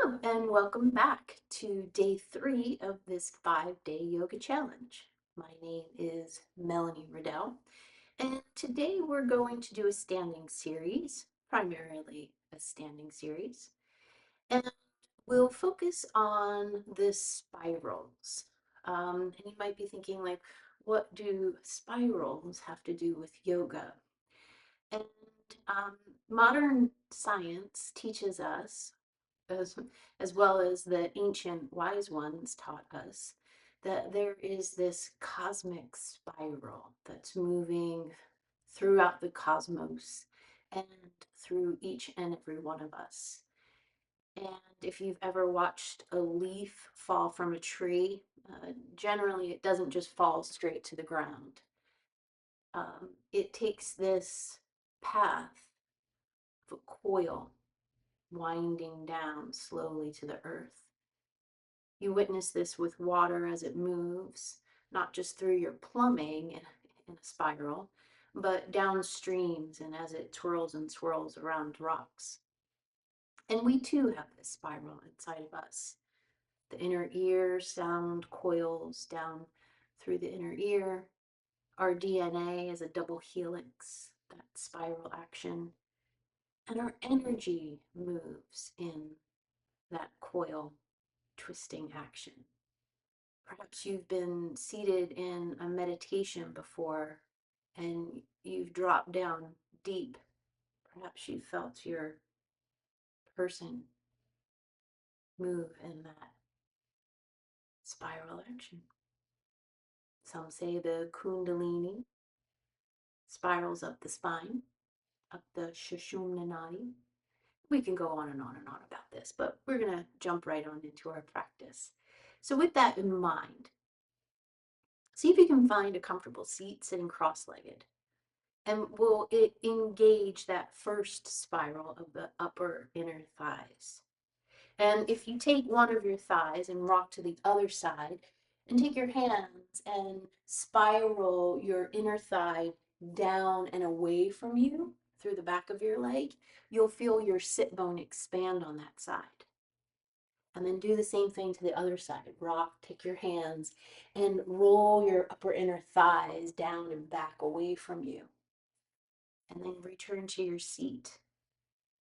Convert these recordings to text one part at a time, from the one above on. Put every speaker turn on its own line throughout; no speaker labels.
Hello and welcome back to day 3 of this 5-day yoga challenge. My name is Melanie Riddell, and today we're going to do a standing series, primarily a standing series, and we'll focus on the spirals. And you might be thinking, like, what do spirals have to do with yoga? And um, modern science teaches us as, as well as the ancient wise ones taught us, that there is this cosmic spiral that's moving throughout the cosmos and through each and every one of us. And if you've ever watched a leaf fall from a tree, generally it doesn't just fall straight to the ground. It takes this path of a coil winding down slowly to the earth. You witness this with water as it moves, not just through your plumbing in a spiral, but downstreams and as it twirls and swirls around rocks. And we too have this spiral inside of us. The inner ear sound coils down through the inner ear. Our DNA is a double helix, that spiral action. And our energy moves in that coil twisting action. Perhaps you've been seated in a meditation before and you've dropped down deep. Perhaps you felt your person move in that spiral action. Some say the Kundalini spirals up the spine, up the Sushumna Nadi. We can go on and on and on about this, but we're going to jump right on into our practice. So, with that in mind, see if you can find a comfortable seat sitting cross legged. And will it engage that first spiral of the upper inner thighs? And if you take one of your thighs and rock to the other side, and take your hands and spiral your inner thigh down and away from you through the back of your leg, you'll feel your sit bone expand on that side. And then do the same thing to the other side. Rock, take your hands, and roll your upper inner thighs down and back away from you. And then return to your seat.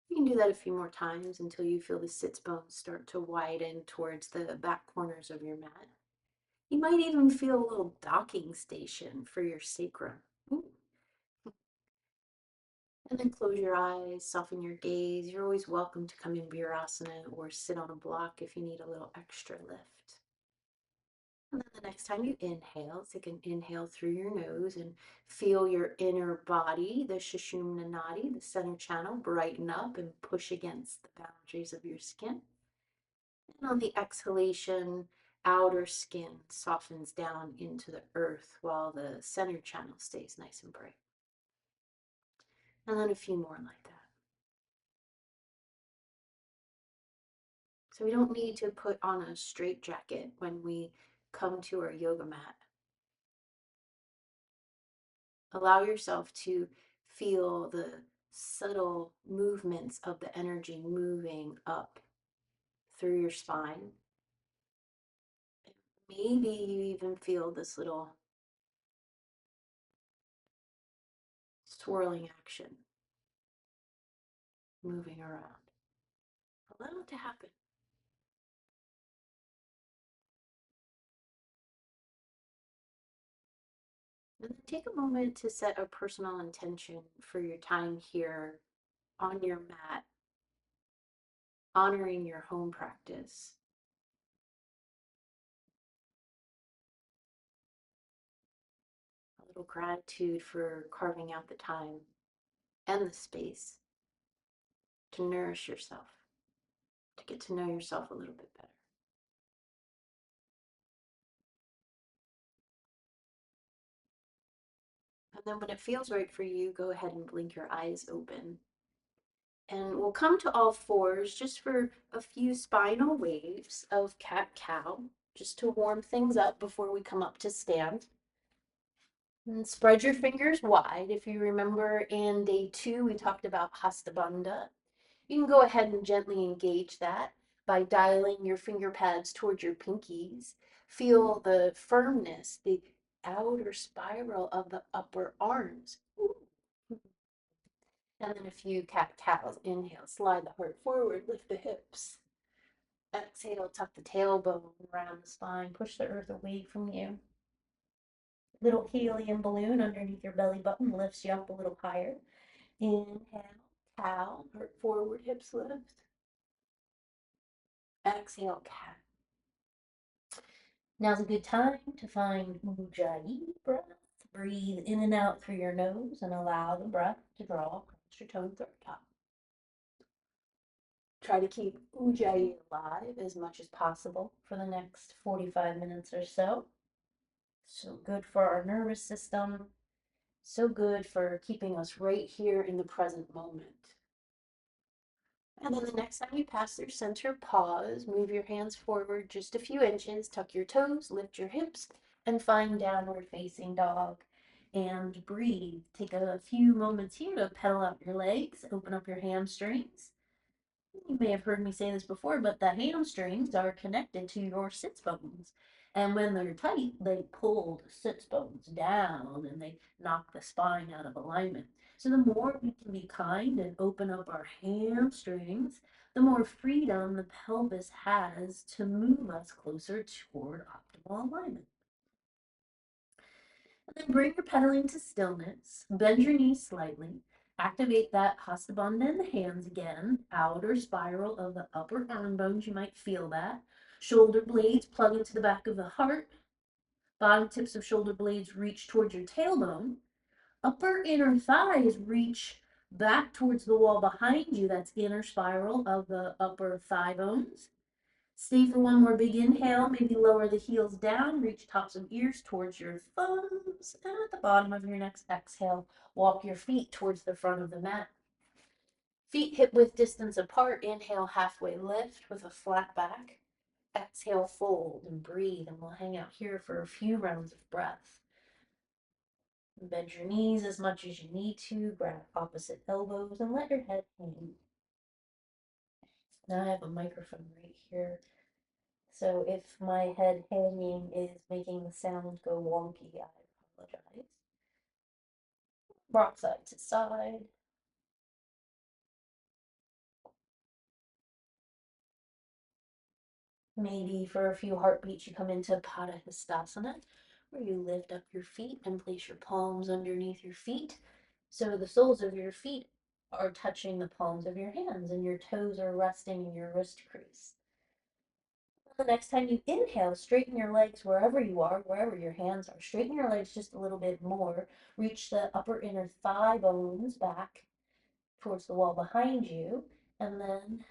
You can do that a few more times until you feel the sits bones start to widen towards the back corners of your mat. You might even feel a little docking station for your sacrum. Ooh. And then close your eyes, soften your gaze. You're always welcome to come in Virasana or sit on a block if you need a little extra lift. And then the next time you inhale, take an inhale through your nose and feel your inner body, the Sushumna Nadi, the center channel, brighten up and push against the boundaries of your skin. And on the exhalation, outer skin softens down into the earth while the center channel stays nice and bright. And then a few more like that. So we don't need to put on a straitjacket when we come to our yoga mat. Allow yourself to feel the subtle movements of the energy moving up through your spine. Maybe you even feel this little swirling action moving around. Allow it to happen. And then take a moment to set a personal intention for your time here on your mat, honoring your home practice. A little gratitude for carving out the time and the space to nourish yourself, to get to know yourself a little bit better. And then when it feels right for you, go ahead and blink your eyes open. And we'll come to all fours just for a few spinal waves of cat-cow, just to warm things up before we come up to stand. And spread your fingers wide. If you remember in day 2, we talked about Hasta Bandha. You can go ahead and gently engage that. by dialing your finger pads towards your pinkies. Feel the firmness, the outer spiral of the upper arms. Ooh. And then a few cat-cows. Inhale, slide the heart forward, lift the hips. Exhale, tuck the tailbone around the spine, push the earth away from you. Little helium balloon underneath your belly button lifts you up a little higher. Inhale, cow, heart forward, hips lift. Exhale, cat. Now's a good time to find Ujjayi breath. Breathe in and out through your nose and allow the breath to draw across your tongue throat top. Try to keep Ujjayi alive as much as possible for the next 45 minutes or so. So good for our nervous system. So good for keeping us right here in the present moment. And then the next time you pass through center, pause, move your hands forward just a few inches, tuck your toes, lift your hips, and find downward facing dog. And breathe. Take a few moments here to pedal out your legs, open up your hamstrings. You may have heard me say this before, but the hamstrings are connected to your sits bones. And when they're tight, they pull the sits bones down and they knock the spine out of alignment. So the more we can be kind and open up our hamstrings, the more freedom the pelvis has to move us closer toward optimal alignment. And then bring your pedaling to stillness. Bend your knees slightly. Activate that Hasta Bandha in the hands again. Outer spiral of the upper arm bones. You might feel that. Shoulder blades plug into the back of the heart. Bottom tips of shoulder blades reach towards your tailbone. Upper inner thighs reach back towards the wall behind you. That's inner spiral of the upper thigh bones. Stay for one more big inhale. Maybe lower the heels down, reach tops of ears towards your thumbs, and at the bottom of your next exhale, walk your feet towards the front of the mat. Feet hip width distance apart. Inhale, halfway lift with a flat back. Exhale, fold and breathe, and we'll hang out here for a few rounds of breath. Bend your knees as much as you need to, grab opposite elbows, and let your head hang. Now I have a microphone right here. So if my head hanging is making the sound go wonky, I apologize. Rock side to side. Maybe for a few heartbeats you come into Padahastasana, where you lift up your feet and place your palms underneath your feet. So the soles of your feet are touching the palms of your hands and your toes are resting in your wrist crease. The next time you inhale, straighten your legs wherever you are, wherever your hands are. Straighten your legs just a little bit more. Reach the upper inner thigh bones back towards the wall behind you. And then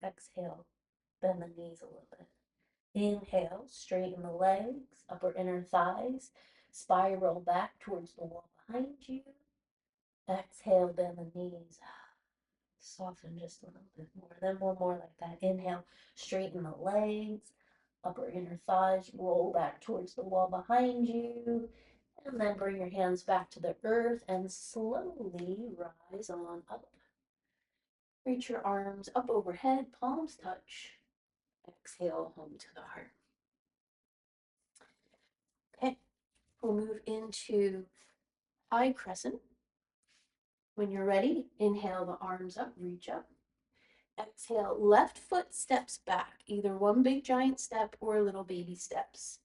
exhale, bend the knees a little bit. Inhale, straighten the legs, upper inner thighs, spiral back towards the wall behind you. Exhale, bend the knees. Soften just a little bit more. Then one more like that. Inhale, straighten the legs, upper inner thighs, roll back towards the wall behind you. And then bring your hands back to the earth and slowly rise on up. Reach your arms up overhead, palms touch. Exhale, home to the heart. Okay, we'll move into high crescent. When you're ready, inhale the arms up, reach up. Exhale, left foot steps back, either one big giant step or little baby steps.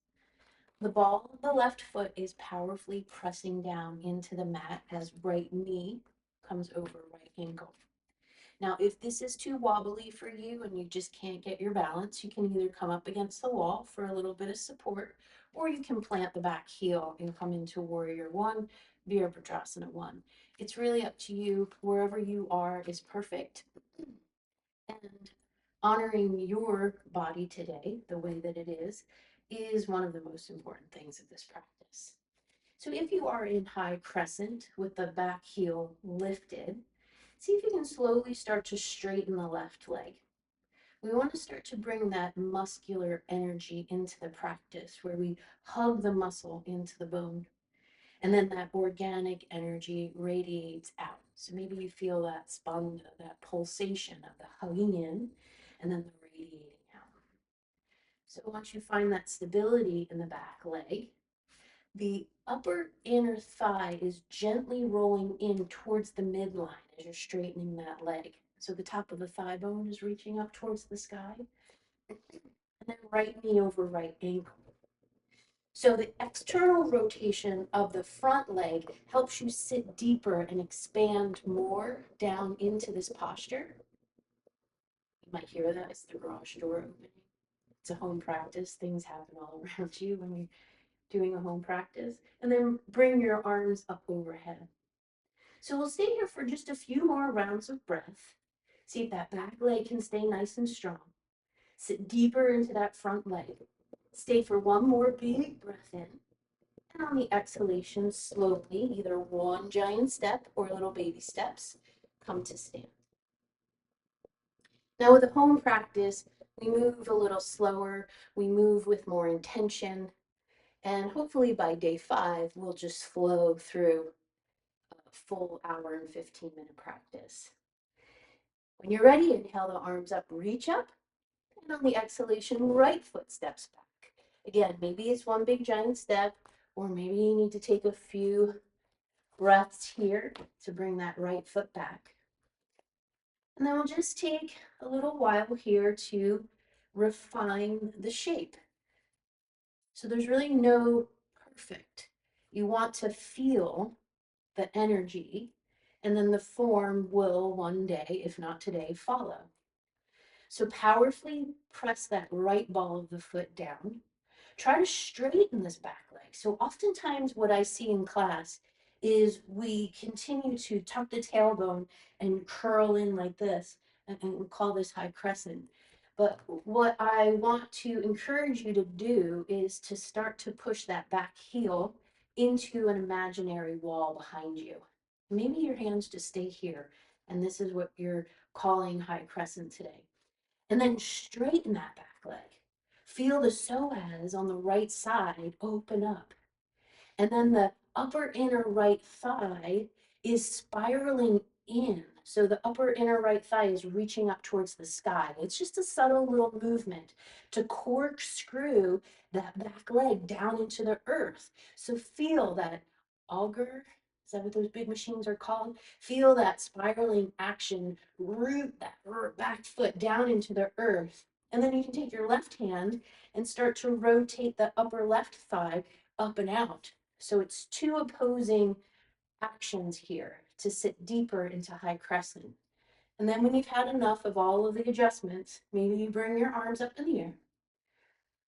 The ball of the left foot is powerfully pressing down into the mat as right knee comes over right ankle. Now, if this is too wobbly for you and you just can't get your balance, you can either come up against the wall for a little bit of support, or you can plant the back heel and come into Warrior One, Virabhadrasana One. It's really up to you. Wherever you are is perfect. And honoring your body today, the way that it is one of the most important things of this practice. So if you are in high crescent with the back heel lifted, see if you can slowly start to straighten the left leg. We want to start to bring that muscular energy into the practice where we hug the muscle into the bone. And then that organic energy radiates out. So maybe you feel that spanda, that pulsation of the hugging in, and then the radiating out. So once you find that stability in the back leg, the upper inner thigh is gently rolling in towards the midline as you're straightening that leg. So the top of the thigh bone is reaching up towards the sky. And then right knee over right ankle. So the external rotation of the front leg helps you sit deeper and expand more down into this posture. You might hear that as the garage door opening. It's a home practice. Things happen all around you when you're doing a home practice. And then bring your arms up overhead. So we'll stay here for just a few more rounds of breath. See if that back leg can stay nice and strong. Sit deeper into that front leg. Stay for one more big breath in. And on the exhalation, slowly, either one giant step or little baby steps, come to stand. Now with a home practice, we move a little slower, we move with more intention, and hopefully by day 5, we'll just flow through a full hour and 15-minute practice. When you're ready, inhale the arms up, reach up, and on the exhalation, right foot steps back. Again, maybe it's one big giant step, or maybe you need to take a few breaths here to bring that right foot back. And then we'll just take a little while here to refine the shape. So there's really no perfect. You want to feel the energy, and then the form will one day, if not today, follow. So powerfully press that right ball of the foot down. Try to straighten this back leg. So oftentimes what I see in class is we continue to tuck the tailbone and curl in like this, and we call this high crescent. But what I want to encourage you to do is to start to push that back heel into an imaginary wall behind you. Maybe your hands just stay here, and this is what you're calling high crescent today. And then straighten that back leg. Feel the psoas on the right side open up. And then the upper inner right thigh is spiraling in. So the upper inner right thigh is reaching up towards the sky. It's just a subtle little movement to corkscrew that back leg down into the earth. So feel that auger, is that what those big machines are called? Feel that spiraling action, root that back foot down into the earth. And then you can take your left hand and start to rotate the upper left thigh up and out. So it's 2 opposing actions here to sit deeper into high crescent. And then when you've had enough of all of the adjustments, maybe you bring your arms up in the air.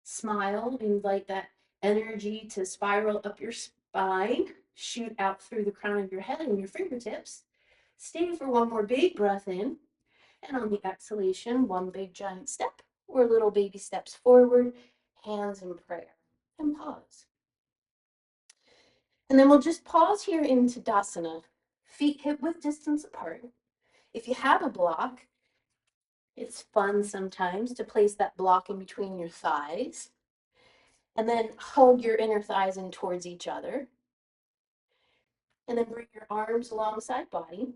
Smile, invite that energy to spiral up your spine, shoot out through the crown of your head and your fingertips. Stay for one more big breath in. And on the exhalation, one big giant step or little baby steps forward, hands in prayer, and pause. And then we'll just pause here in Tadasana, feet hip width distance apart. If you have a block, it's fun sometimes to place that block in between your thighs and then hug your inner thighs in towards each other. And then bring your arms alongside body,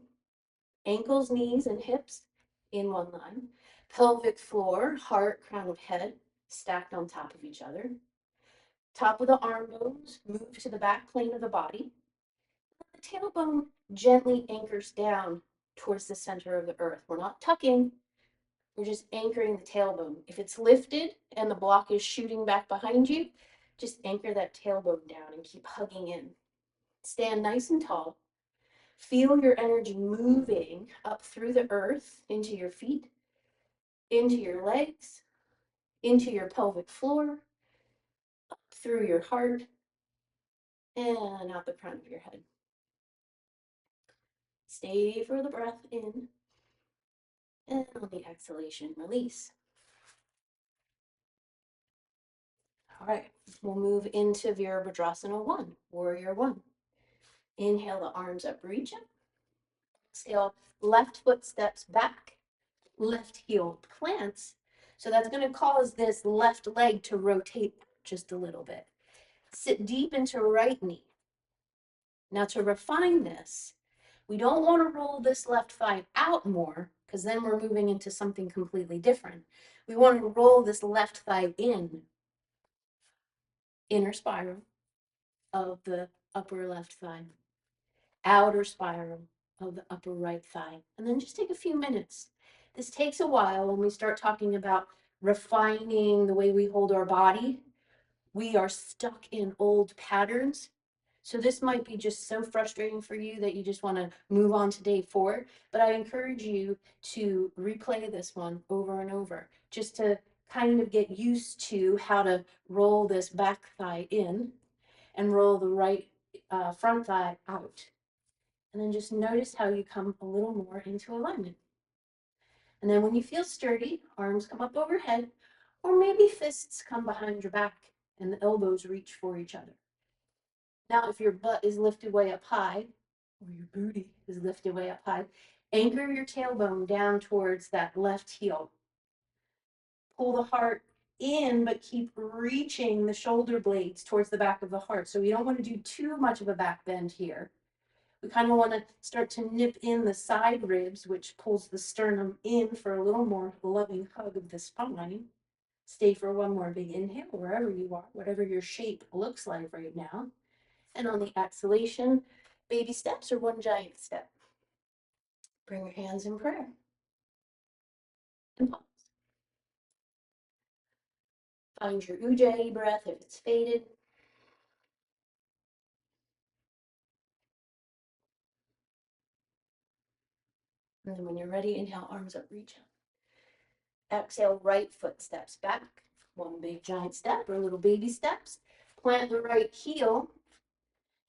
ankles, knees, and hips in one line. Pelvic floor, heart, crown of head stacked on top of each other. Top of the arm bones move to the back plane of the body. The tailbone gently anchors down towards the center of the earth. We're not tucking, we're just anchoring the tailbone. If it's lifted and the block is shooting back behind you, just anchor that tailbone down and keep hugging in. Stand nice and tall. Feel your energy moving up through the earth into your feet, into your legs, into your pelvic floor, up through your heart, and out the crown of your head. Stay for the breath in, and on the exhalation, release. All right, we'll move into Virabhadrasana 1, Warrior 1. Inhale the arms up, reach up. Exhale, left foot steps back, left heel plants. So that's going to cause this left leg to rotate just a little bit. Sit deep into right knee. Now to refine this, we don't want to roll this left thigh out more because then we're moving into something completely different. We want to roll this left thigh in, inner spiral of the upper left thigh, outer spiral of the upper right thigh, and then just take a few minutes. This takes a while. When we start talking about refining the way we hold our body, we are stuck in old patterns. So this might be just so frustrating for you that you just want to move on to day 4, but I encourage you to replay this one over and over, just to kind of get used to how to roll this back thigh in and roll the right front thigh out. And then just notice how you come a little more into alignment. And then when you feel sturdy, arms come up overhead, or maybe fists come behind your back and the elbows reach for each other. Now, if your butt is lifted way up high, or your booty is lifted way up high, anchor your tailbone down towards that left heel. Pull the heart in, but keep reaching the shoulder blades towards the back of the heart. So we don't want to do too much of a back bend here. We kind of want to start to nip in the side ribs, which pulls the sternum in for a little more loving hug of the spine. Stay for one more big inhale, wherever you are, whatever your shape looks like right now. And on the exhalation, baby steps or one giant step. Bring your hands in prayer. And pause. Find your Ujjayi breath if it's faded. And then when you're ready, inhale, arms up, reach up. Exhale, right foot steps back. One big giant step or little baby steps. Plant the right heel.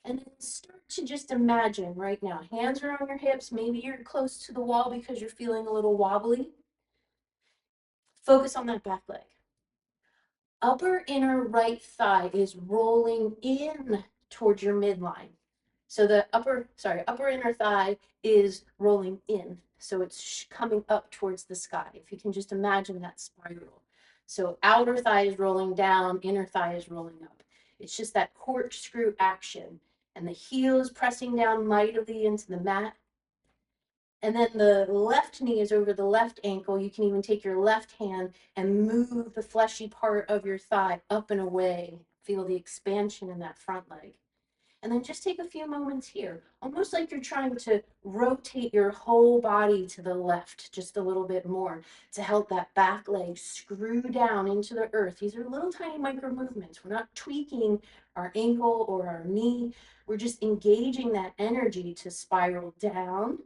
And then start to just imagine right now, hands are on your hips. Maybe you're close to the wall because you're feeling a little wobbly. Focus on that back leg. Upper inner right thigh is rolling in towards your midline. So the upper inner thigh is rolling in. So it's coming up towards the sky. If you can just imagine that spiral. So outer thigh is rolling down, inner thigh is rolling up. It's just that corkscrew action. And the heel is pressing down mightily into the mat. And then the left knee is over the left ankle. You can even take your left hand and move the fleshy part of your thigh up and away. Feel the expansion in that front leg. And then just take a few moments here, almost like you're trying to rotate your whole body to the left just a little bit more to help that back leg screw down into the earth. These are little tiny micro movements. We're not tweaking our ankle or our knee. We're just engaging that energy to spiral down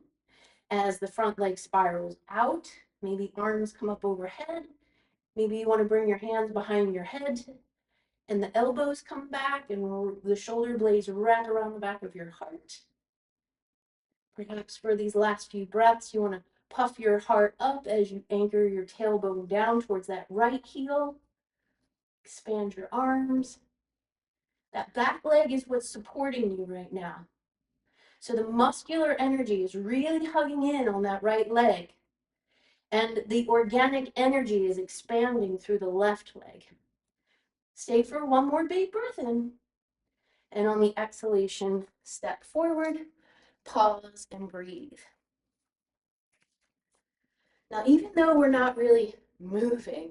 as the front leg spirals out. Maybe arms come up overhead. Maybe you want to bring your hands behind your head and the elbows come back and the shoulder blades wrap around the back of your heart. Perhaps for these last few breaths, you want to puff your heart up as you anchor your tailbone down towards that right heel. Expand your arms. That back leg is what's supporting you right now. So the muscular energy is really hugging in on that right leg. And the organic energy is expanding through the left leg. Stay for one more big breath in. And on the exhalation, step forward, pause, and breathe. Now, even though we're not really moving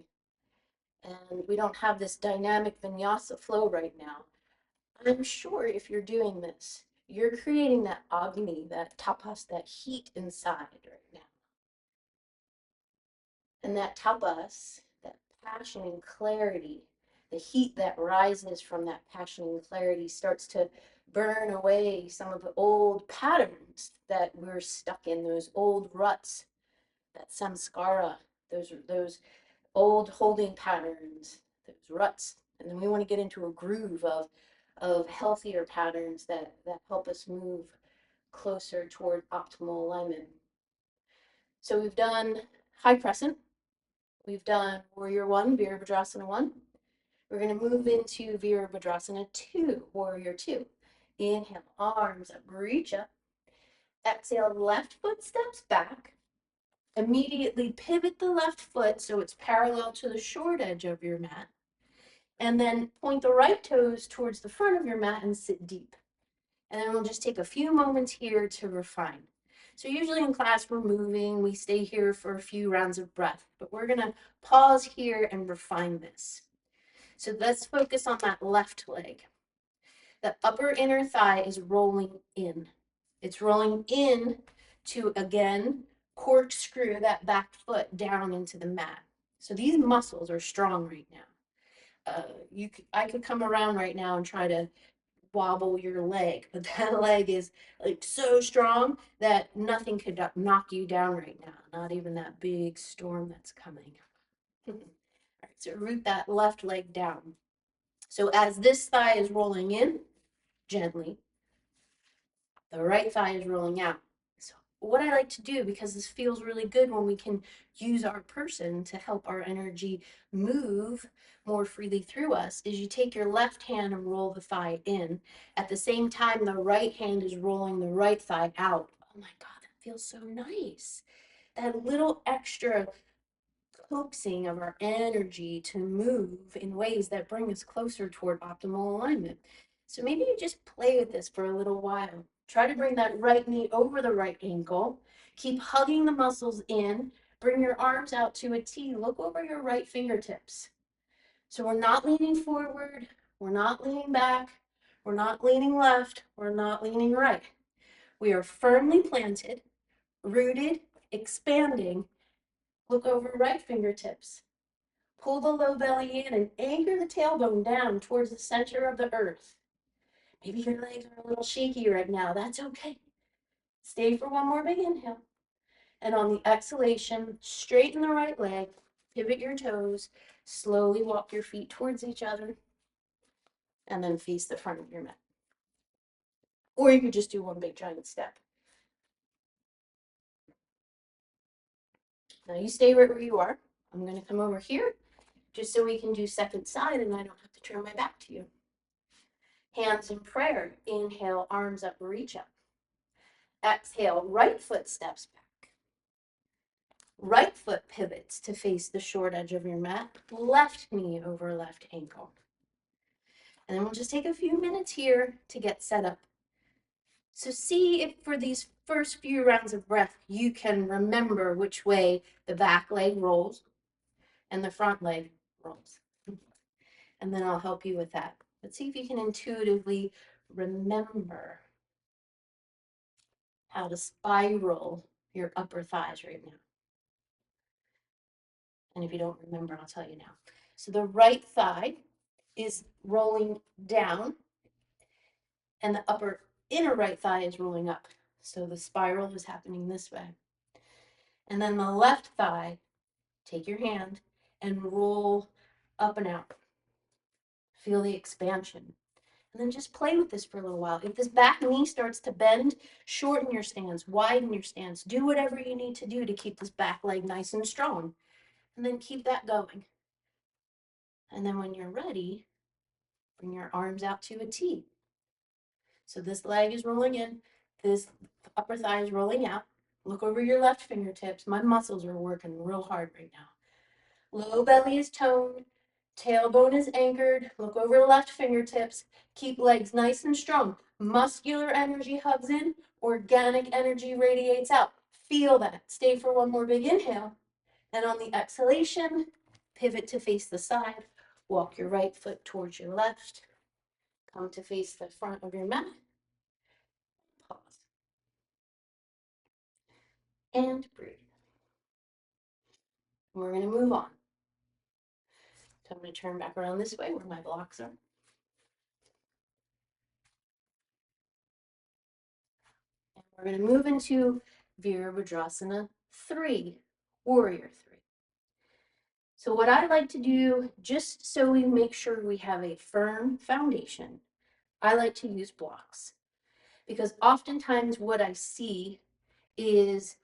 and we don't have this dynamic vinyasa flow right now, I'm sure if you're doing this, you're creating that agni, that tapas, that heat inside right now. And that tapas, that passion and clarity, the heat that rises from that passion and clarity starts to burn away some of the old patterns that we're stuck in, those old ruts, that samskara, those old holding patterns, those ruts. And then we want to get into a groove of healthier patterns that help us move closer toward optimal alignment. So we've done high crescent. We've done Warrior 1, Virabhadrasana 1. We're going to move into Virabhadrasana 2, Warrior 2. Inhale, arms up, reach up. Exhale, left foot steps back. Immediately pivot the left foot so it's parallel to the short edge of your mat. And then point the right toes towards the front of your mat and sit deep. And then we'll just take a few moments here to refine. So usually in class we're moving, we stay here for a few rounds of breath, but we're gonna pause here and refine this. So let's focus on that left leg. The upper inner thigh is rolling in. It's rolling in to, again, corkscrew that back foot down into the mat. So these muscles are strong right now. I could come around right now and try to wobble your leg, but that leg is like so strong that nothing could knock you down right now, not even that big storm that's coming. All right, so root that left leg down. So as this thigh is rolling in gently, the right thigh is rolling out. So what I like to do, because this feels really good when we can use our person to help our energy move more freely through us, is you take your left hand and roll the thigh in. At the same time, the right hand is rolling the right thigh out. Oh my God, that feels so nice. That little extra coaxing of our energy to move in ways that bring us closer toward optimal alignment. So maybe you just play with this for a little while. Try to bring that right knee over the right ankle. Keep hugging the muscles in. Bring your arms out to a T. Look over your right fingertips. So we're not leaning forward. We're not leaning back. We're not leaning left. We're not leaning right. We are firmly planted, rooted, expanding. Look over right fingertips. Pull the low belly in and anchor the tailbone down towards the center of the earth. Maybe your legs are a little shaky right now. That's okay. Stay for one more big inhale. And on the exhalation, straighten the right leg, pivot your toes, slowly walk your feet towards each other, and then face the front of your mat. Or you could just do one big giant step. Now you stay right where you are. I'm going to come over here just so we can do second side and I don't have to turn my back to you. Hands in prayer. Inhale, arms up, reach up. Exhale, right foot steps back. Right foot pivots to face the short edge of your mat. Left knee over left ankle. And then we'll just take a few minutes here to get set up. So see if for these first few rounds of breath, you can remember which way the back leg rolls and the front leg rolls. And then I'll help you with that. But see if you can intuitively remember how to spiral your upper thighs right now. And if you don't remember, I'll tell you now. So the right thigh is rolling down and the upper inner right thigh is rolling up. So the spiral is happening this way. And then the left thigh, take your hand and roll up and out. Feel the expansion. And then just play with this for a little while. If this back knee starts to bend, shorten your stance, widen your stance. Do whatever you need to do to keep this back leg nice and strong. And then keep that going. And then when you're ready, bring your arms out to a T. So this leg is rolling in, this upper thigh is rolling out. Look over your left fingertips. My muscles are working real hard right now. Low belly is toned, tailbone is anchored. Look over left fingertips. Keep legs nice and strong. Muscular energy hugs in, organic energy radiates out. Feel that. Stay for one more big inhale. And on the exhalation, pivot to face the side. Walk your right foot towards your left. Come to face the front of your mat. Pause. And breathe. We're going to move on. So I'm going to turn back around this way where my blocks are. And we're going to move into Virabhadrasana 3, Warrior 3. So what I like to do, just so we make sure we have a firm foundation, I like to use blocks. Because oftentimes what I see is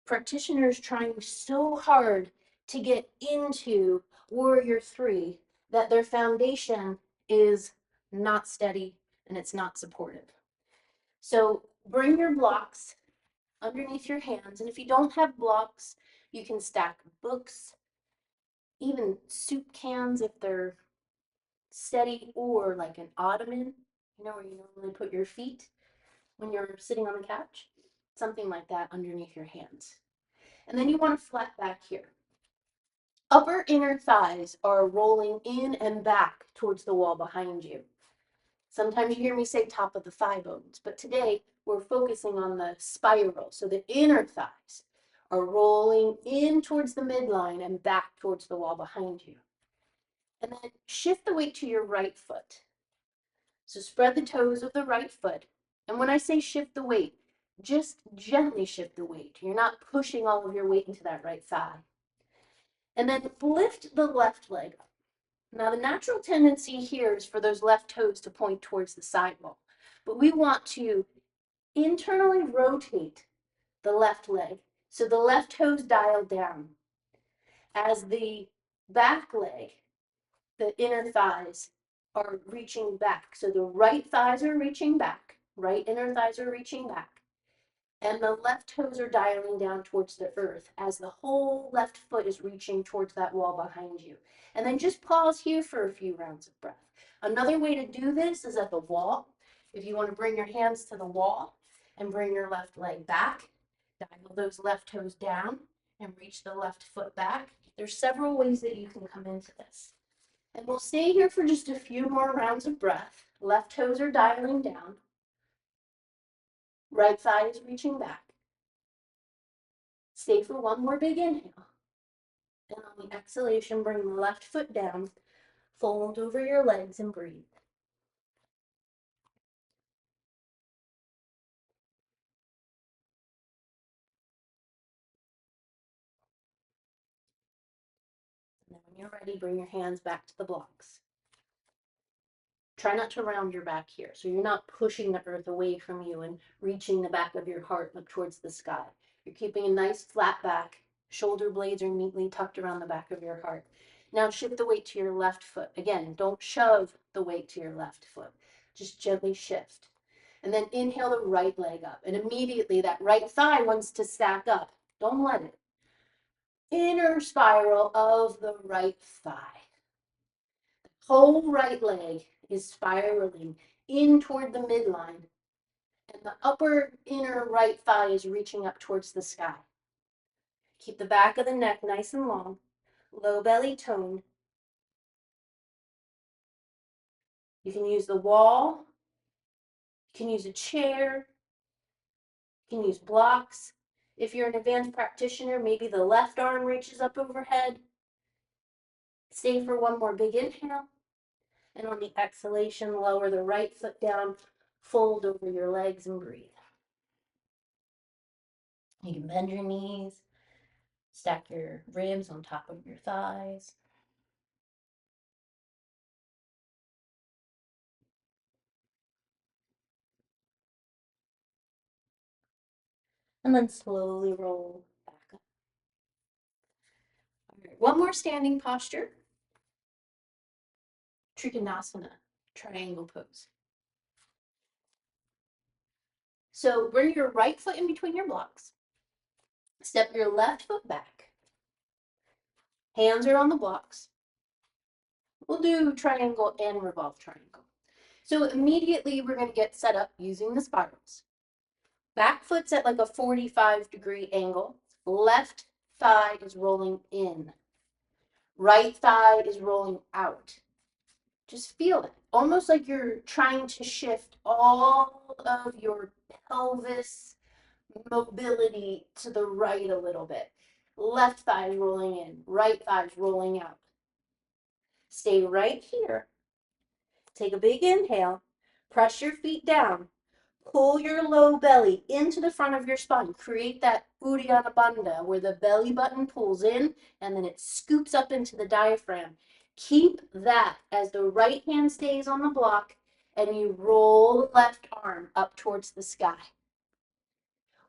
practitioners trying so hard to get into Warrior 3 that their foundation is not steady and it's not supportive. So bring your blocks underneath your hands. And if you don't have blocks, you can stack books, even soup cans if they're steady, or like an ottoman, where you normally put your feet when you're sitting on the couch. something like that underneath your hands. And then you want a flat back here. Upper inner thighs are rolling in and back towards the wall behind you. Sometimes you hear me say top of the thigh bones, but today we're focusing on the spiral. So the inner thighs are rolling in towards the midline and back towards the wall behind you. And then shift the weight to your right foot. So spread the toes of the right foot. And when I say shift the weight, just gently shift the weight. You're not pushing all of your weight into that right thigh. And then lift the left leg up. Now, the natural tendency here is for those left toes to point towards the sidewall, but we want to internally rotate the left leg so the left toes dial down as the back leg, the inner thighs, are reaching back. So the right thighs are reaching back, right inner thighs are reaching back, and the left toes are dialing down towards the earth as the whole left foot is reaching towards that wall behind you. And then just pause here for a few rounds of breath. Another way to do this is at the wall. If you want to bring your hands to the wall and bring your left leg back, dial those left toes down and reach the left foot back. There's several ways that you can come into this. And we'll stay here for just a few more rounds of breath. Left toes are dialing down. Right thigh is reaching back. Stay for one more big inhale. And on the exhalation, bring the left foot down, fold over your legs and breathe. And then when you're ready, bring your hands back to the blocks. Try not to round your back here, so you're not pushing the earth away from you and reaching the back of your heart up towards the sky. You're keeping a nice flat back. Shoulder blades are neatly tucked around the back of your heart. Now shift the weight to your left foot. Again, don't shove the weight to your left foot. Just gently shift. And then inhale the right leg up. And immediately that right thigh wants to stack up. Don't let it. Inner spiral of the right thigh. Whole right leg is spiraling in toward the midline, and the upper inner right thigh is reaching up towards the sky. Keep the back of the neck nice and long, low belly tone. You can use the wall, you can use a chair, you can use blocks. If you're an advanced practitioner, maybe the left arm reaches up overhead. Stay for one more big inhale. And on the exhalation, lower the right foot down, fold over your legs and breathe. You can bend your knees, stack your ribs on top of your thighs. And then slowly roll back up. All right, one more standing posture. Trikonasana, triangle pose. So bring your right foot in between your blocks. Step your left foot back. Hands are on the blocks. We'll do triangle and revolve triangle. So immediately we're going to get set up using the spirals. Back foot's at like a 45-degree angle. Left thigh is rolling in. Right thigh is rolling out. Just feel it. Almost like you're trying to shift all of your pelvis mobility to the right a little bit. Left thigh rolling in, right thigh rolling out. Stay right here. Take a big inhale. Press your feet down. Pull your low belly into the front of your spine. Create that Uddiyana Bandha where the belly button pulls in and then it scoops up into the diaphragm. Keep that as the right hand stays on the block and you roll the left arm up towards the sky.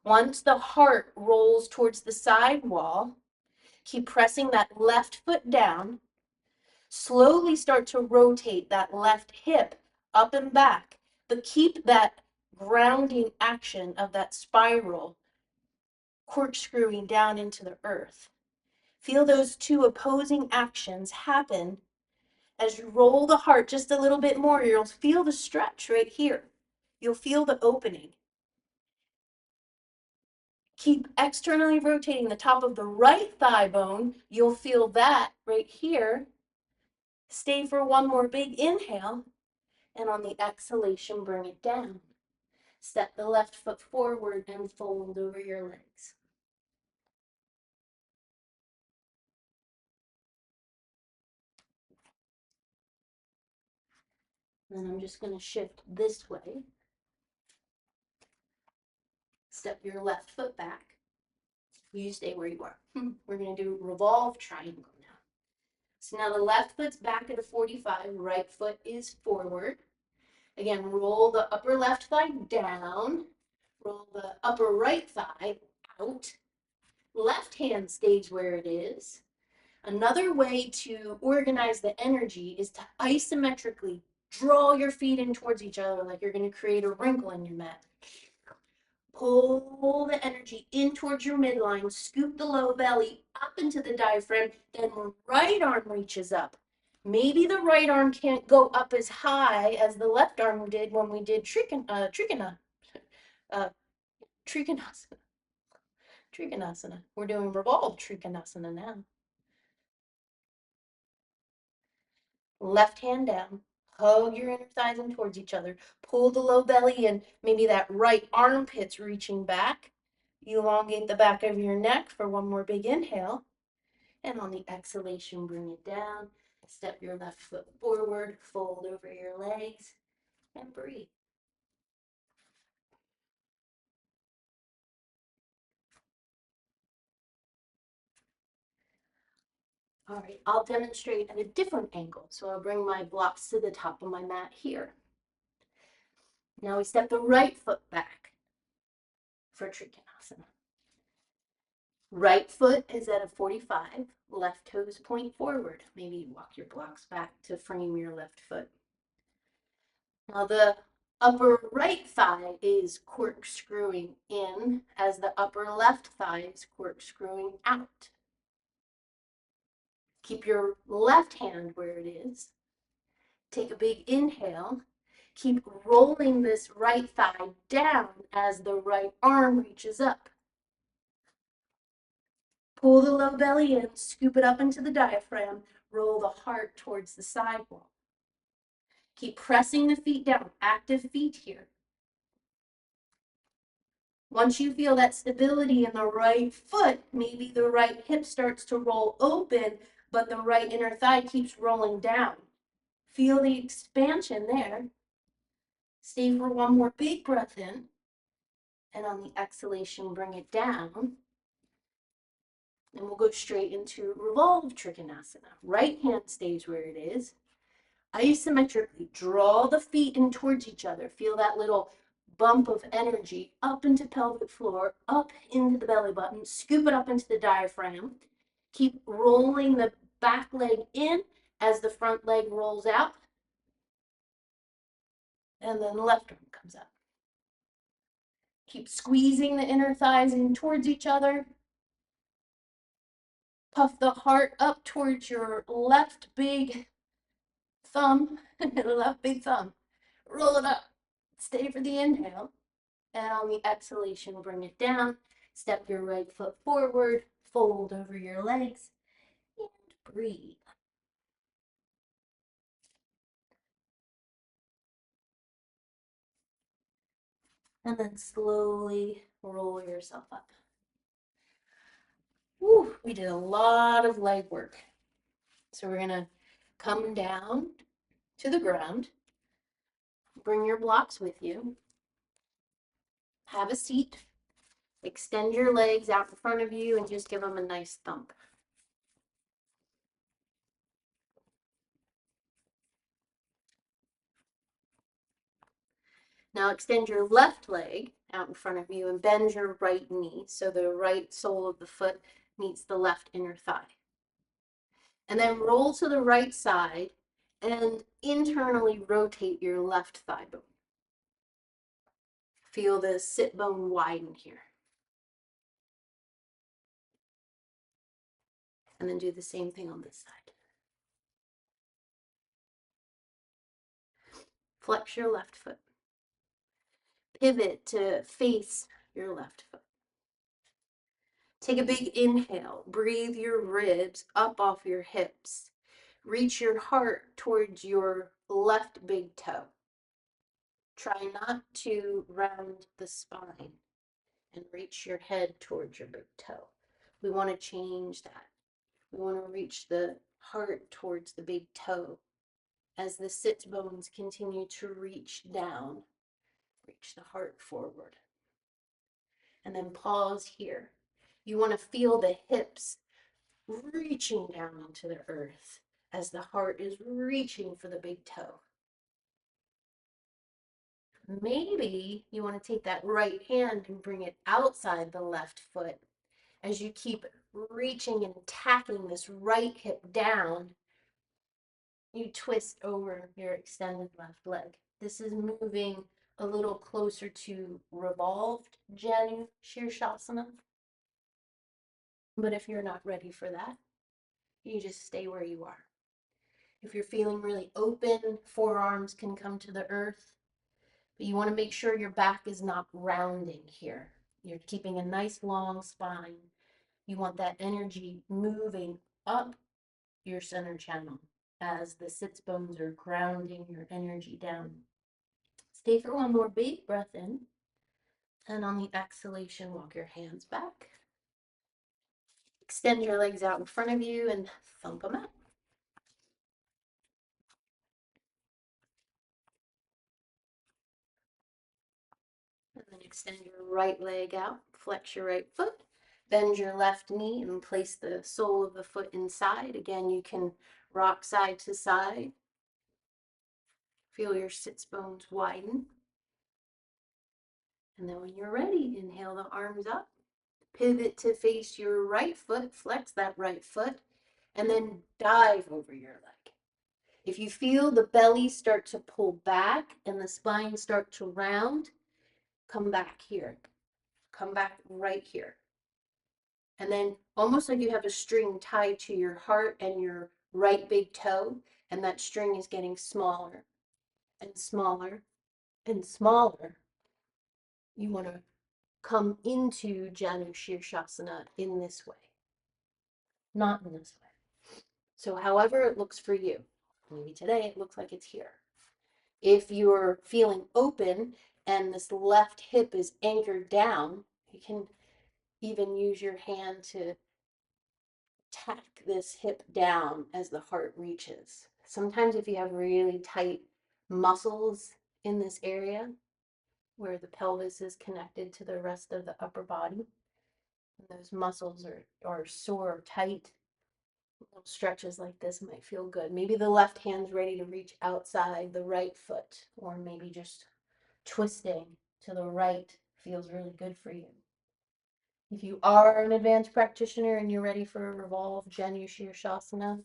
Once the heart rolls towards the side wall, keep pressing that left foot down. Slowly start to rotate that left hip up and back, but keep that grounding action of that spiral corkscrewing down into the earth. Feel those two opposing actions happen as you roll the heart just a little bit more. You'll feel the stretch right here. You'll feel the opening. Keep externally rotating the top of the right thigh bone. You'll feel that right here. Stay for one more big inhale, and on the exhalation, bring it down. Step the left foot forward and fold over your legs. Then I'm just going to shift this way. Step your left foot back. You stay where you are. We're going to do revolve triangle now. So now the left foot's back at a 45, right foot is forward. Again, roll the upper left thigh down, roll the upper right thigh out. Left hand stays where it is. Another way to organize the energy is to isometrically draw your feet in towards each other like you're going to create a wrinkle in your mat. Pull the energy in towards your midline, scoop the low belly up into the diaphragm, then right arm reaches up. Maybe the right arm can't go up as high as the left arm did when we did Trikonasana. We're doing revolve Trikonasana now. Left hand down. Hug your inner thighs in towards each other. Pull the low belly in. Maybe that right armpit's reaching back. Elongate the back of your neck for one more big inhale. And on the exhalation, bring it down. Step your left foot forward. Fold over your legs. And breathe. All right, I'll demonstrate at a different angle. So I'll bring my blocks to the top of my mat here. Now we step the right foot back for Trikonasana. Right foot is at a 45, left toes point forward. Maybe walk your blocks back to frame your left foot. Now the upper right thigh is corkscrewing in as the upper left thigh is corkscrewing out. Keep your left hand where it is. Take a big inhale. Keep rolling this right thigh down as the right arm reaches up. Pull the low belly in, scoop it up into the diaphragm, roll the heart towards the sidewall. Keep pressing the feet down, active feet here. Once you feel that stability in the right foot, maybe the right hip starts to roll open, but the right inner thigh keeps rolling down. Feel the expansion there. Stay for one more big breath in. And on the exhalation, bring it down. And we'll go straight into revolve Trikonasana. Right hand stays where it is. Isometrically draw the feet in towards each other. Feel that little bump of energy up into pelvic floor, up into the belly button. Scoop it up into the diaphragm. Keep rolling the back leg in as the front leg rolls out. And then the left arm comes up. Keep squeezing the inner thighs in towards each other. Puff the heart up towards your left big thumb. Left big thumb. Roll it up. Stay for the inhale. And on the exhalation, bring it down. Step your right foot forward. Fold over your legs. And breathe. And then slowly roll yourself up. Whew, we did a lot of leg work. So we're going to come down to the ground. Bring your blocks with you. Have a seat. Extend your legs out in front of you and just give them a nice thump. Now extend your left leg out in front of you and bend your right knee so the right sole of the foot meets the left inner thigh. And then roll to the right side and internally rotate your left thigh bone. Feel the sit bone widen here. And then do the same thing on this side. Flex your left foot. Pivot to face your left foot. Take a big inhale. Breathe your ribs up off your hips. Reach your heart towards your left big toe. Try not to round the spine and reach your head towards your big toe. We want to change that. We want to reach the heart towards the big toe as the sits bones continue to reach down. Reach the heart forward. And then pause here. You want to feel the hips reaching down into the earth as the heart is reaching for the big toe. Maybe you want to take that right hand and bring it outside the left foot as you keep reaching and tacking this right hip down. You twist over your extended left leg. This is moving a little closer to revolved Janu Shirshasana. But if you're not ready for that, you just stay where you are. If you're feeling really open, forearms can come to the earth, but you want to make sure your back is not rounding here. You're keeping a nice long spine. You want that energy moving up your center channel as the sits bones are grounding your energy down. Stay for one more big breath in, and on the exhalation, walk your hands back. Extend your legs out in front of you and thump them out. And then extend your right leg out, flex your right foot, bend your left knee and place the sole of the foot inside. Again, you can rock side to side. Feel your sits bones widen. And then when you're ready, inhale the arms up, pivot to face your right foot, flex that right foot, and then dive over your leg. If you feel the belly start to pull back and the spine start to round, come back here. Come back right here. And then almost like you have a string tied to your heart and your right big toe, and that string is getting smaller and smaller and smaller. You want to come into Janu Shirshasana in this way, not in this way. So however it looks for you, maybe today it looks like it's here. If you're feeling open and this left hip is anchored down, you can even use your hand to tack this hip down as the heart reaches. Sometimes if you have really tight muscles in this area where the pelvis is connected to the rest of the upper body, and those muscles are sore or tight, little stretches like this might feel good. Maybe the left hand's ready to reach outside the right foot, or maybe just twisting to the right feels really good for you. If you are an advanced practitioner and you're ready for a revolve Janu Shirshasana,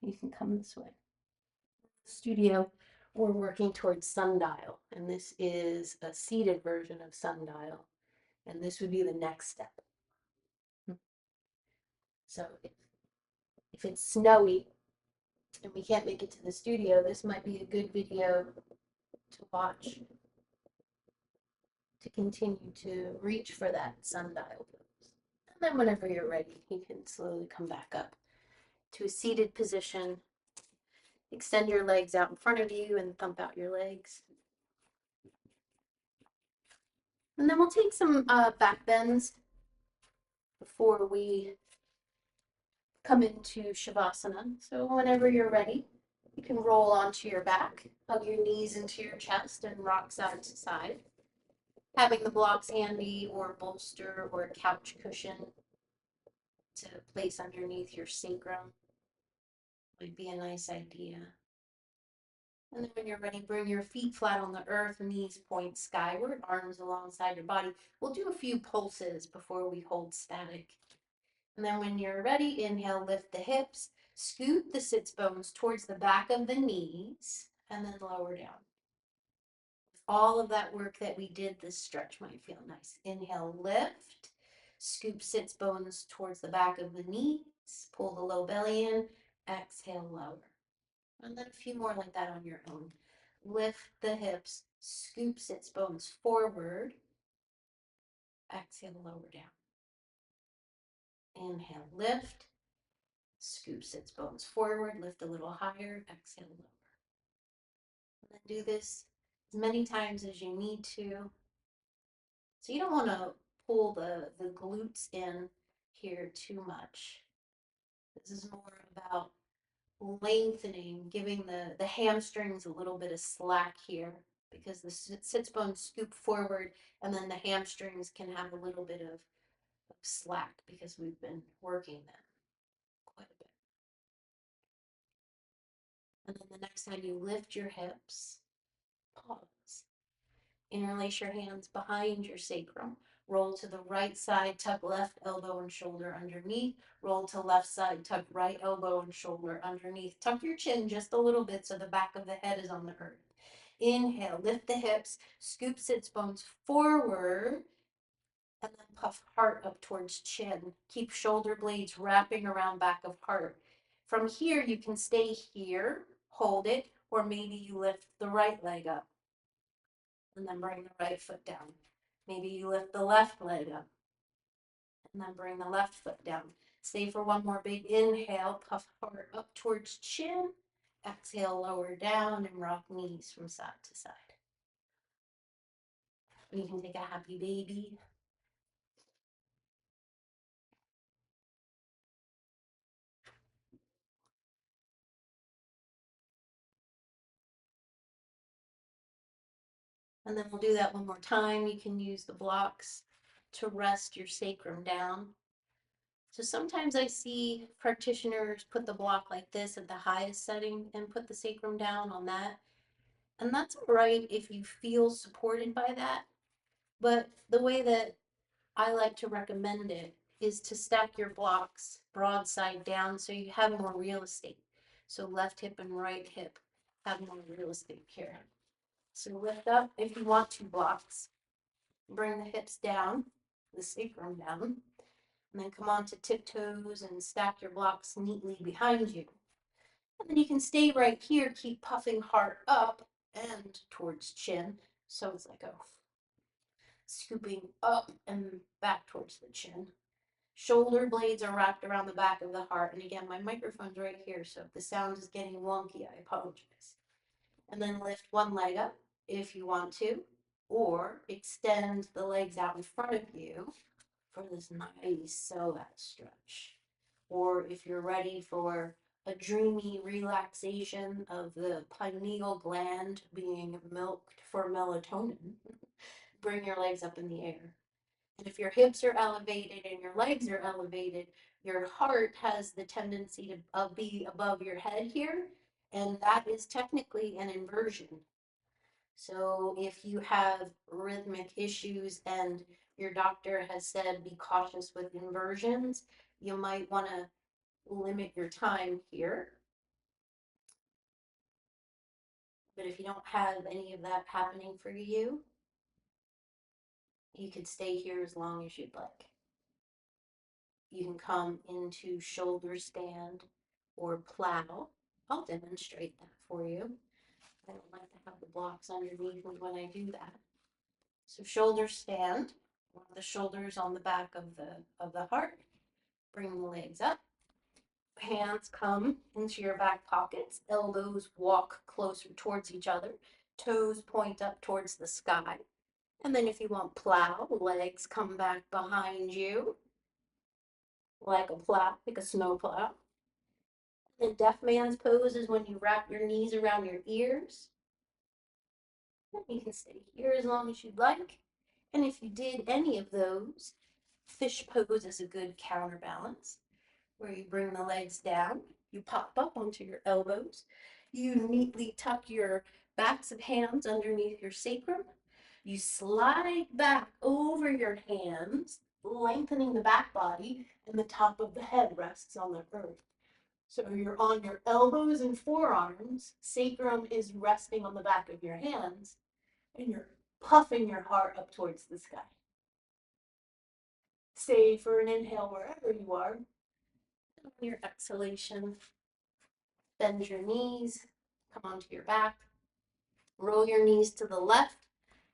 you can come this way. Studio, we're working towards sundial, and this is a seated version of sundial, and this would be the next step. So if it's snowy and we can't make it to the studio, this might be a good video to watch to continue to reach for that sundial pose. And then whenever you're ready, you can slowly come back up to a seated position. Extend your legs out in front of you and thump out your legs. And then we'll take some back bends before we come into Shavasana. So whenever you're ready, you can roll onto your back, hug your knees into your chest, and rock side to side. Having the blocks handy or a bolster or a couch cushion to place underneath your sacrum would be a nice idea. And then when you're ready, bring your feet flat on the earth, knees point skyward, arms alongside your body. We'll do a few pulses before we hold static. And then when you're ready, inhale, lift the hips, scoot the sits bones towards the back of the knees, and then lower down. All of that work that we did, this stretch might feel nice. Inhale, lift, scoop sits bones towards the back of the knees, pull the low belly in, exhale, lower. And then a few more like that on your own. Lift the hips, scoop sits bones forward, exhale, lower down. Inhale, lift. Scoop sits bones forward, lift a little higher, exhale, lower. And then do this as many times as you need to. So you don't want to pull the glutes in here too much. This is more about lengthening, giving the hamstrings a little bit of slack here because the sits bones scoop forward and then the hamstrings can have a little bit of slack because we've been working them quite a bit. And then the next time you lift your hips, pause. Interlace your hands behind your sacrum. Roll to the right side, tuck left elbow and shoulder underneath. Roll to left side, tuck right elbow and shoulder underneath. Tuck your chin just a little bit so the back of the head is on the earth. Inhale, lift the hips, scoop sits bones forward, and then puff heart up towards chin. Keep shoulder blades wrapping around back of heart. From here, you can stay here, hold it, or maybe you lift the right leg up and then bring the right foot down. Maybe you lift the left leg up and then bring the left foot down. Stay for one more big inhale, puff heart up towards chin. Exhale, lower down and rock knees from side to side. You can take a happy baby. And then we'll do that one more time. You can use the blocks to rest your sacrum down. So sometimes I see practitioners put the block like this at the highest setting and put the sacrum down on that. And that's all right if you feel supported by that. But the way that I like to recommend it is to stack your blocks broadside down so you have more real estate. So left hip and right hip have more real estate here. So lift up if you want 2 blocks. Bring the hips down, the sacrum down, and then come on to tiptoes and stack your blocks neatly behind you. And then you can stay right here, keep puffing heart up and towards chin. So it's like a scooping up and back towards the chin. Shoulder blades are wrapped around the back of the heart. And again, my microphone's right here, so if the sound is getting wonky, I apologize. And then lift one leg up if you want to, or extend the legs out in front of you for this nice psoas stretch. Or if you're ready for a dreamy relaxation of the pineal gland being milked for melatonin, bring your legs up in the air. And if your hips are elevated and your legs are elevated, your heart has the tendency to be above your head here, and that is technically an inversion. So if you have rhythmic issues and your doctor has said be cautious with inversions, you might want to limit your time here. But if you don't have any of that happening for you, you could stay here as long as you'd like. You can come into shoulder stand or plow. I'll demonstrate that for you. I don't like to have the blocks underneath me when I do that. So shoulder stand, the shoulders on the back of the heart. Bring the legs up. Hands come into your back pockets. Elbows walk closer towards each other. Toes point up towards the sky. And then if you want plow, legs come back behind you like a plow, like a snow plow. The deaf man's pose is when you wrap your knees around your ears. You can stay here as long as you'd like. And if you did any of those, fish pose is a good counterbalance, where you bring the legs down, you pop up onto your elbows, you neatly tuck your backs of hands underneath your sacrum, you slide back over your hands, lengthening the back body, and the top of the head rests on the earth. So you're on your elbows and forearms, sacrum is resting on the back of your hands, and you're puffing your heart up towards the sky. Stay for an inhale wherever you are. And on your exhalation, bend your knees, come onto your back, roll your knees to the left,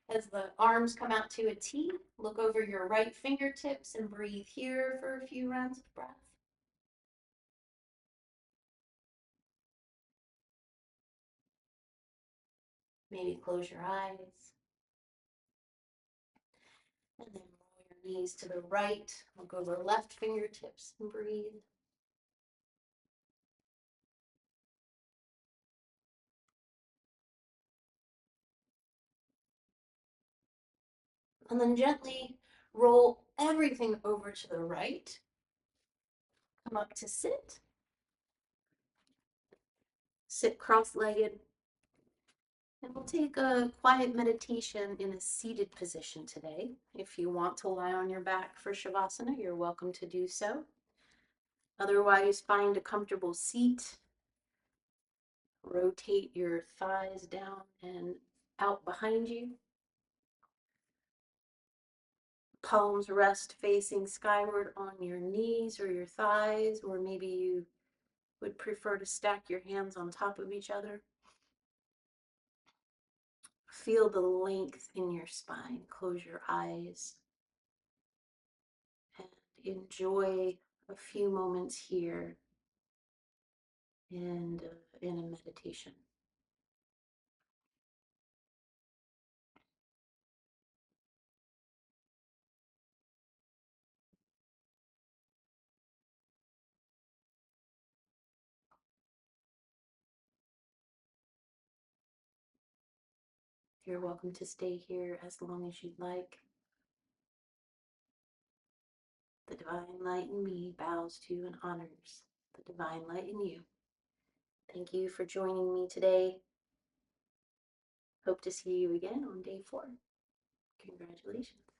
As the arms come out to a T, look over your right fingertips and breathe here for a few rounds of breath. Maybe close your eyes. And then roll your knees to the right. Look over left fingertips and breathe. And then gently roll everything over to the right. Come up to sit. Sit cross-legged. And we'll take a quiet meditation in a seated position today. If you want to lie on your back for Shavasana, you're welcome to do so. Otherwise, find a comfortable seat. Rotate your thighs down and out behind you. Palms rest facing skyward on your knees or your thighs, or maybe you would prefer to stack your hands on top of each other. Feel the length in your spine. Close your eyes and enjoy a few moments here and in a meditation. You're welcome to stay here as long as you'd like. The divine light in me bows to and honors the divine light in you. Thank you for joining me today. Hope to see you again on day 4. Congratulations.